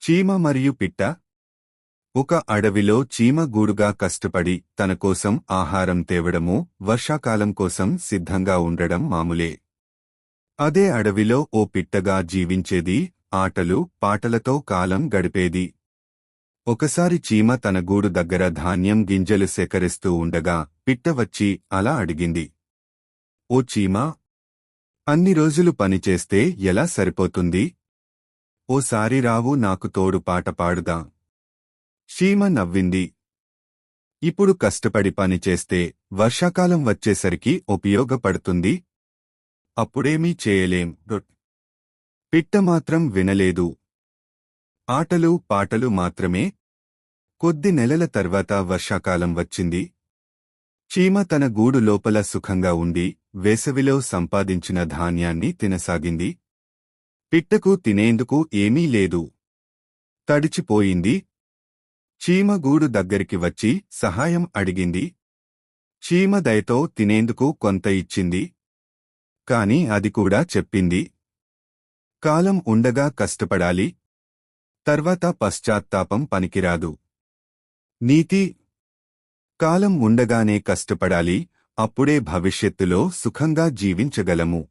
చీమ మరియు పిట్ట. ఒక అడవిలో చీమ గూడుగా కష్టపడి తన కోసం ఆహారం తేవడము, వర్షాకాలం కోసం సిద్ధంగా ఉండడం మామూలే. అదే అడవిలో ఓ పిట్టగా జీవించేది, ఆటలు పాటలతో కాలం గడిపేది. ఒకసారి చీమ తన గూడు దగ్గర ధాన్యం గింజలు సేకరిస్తూ ఉండగా పిట్ట వచ్చి అలా అడిగింది. ఓ చీమా, అన్ని రోజులు పనిచేస్తే ఎలా సరిపోతుంది? ఓసారి రావు నాకు తోడు పాట పాడుదా? చీమ నవ్వింది. ఇప్పుడు కష్టపడి పనిచేస్తే వర్షాకాలం వచ్చేసరికి ఉపయోగపడుతుంది. అప్పుడేమీ చేయలేం. పిట్ట మాత్రం వినలేదు. ఆటలు పాటలు మాత్రమే. కొద్ది నెలల తర్వాత వర్షాకాలం వచ్చింది. చీమ తన గూడు లోపల సుఖంగా ఉండి వేసవిలో సంపాదించిన ధాన్యాన్ని తినసాగింది. పిట్టకు తినేందుకు ఏమీ లేదు. తడిచిపోయింది. చీమ గూడు దగ్గరికి వచ్చి సహాయం అడిగింది. చీమ దయతో తినేందుకు కొంత ఇచ్చింది. కాని అది కూడా చెప్పింది, కాలం ఉండగా కష్టపడాలి, తర్వాత పశ్చాత్తాపం పనికిరాదు. నీతి: కాలం ఉండగానే కష్టపడాలి, అప్పుడే భవిష్యత్తులో సుఖంగా జీవించగలము.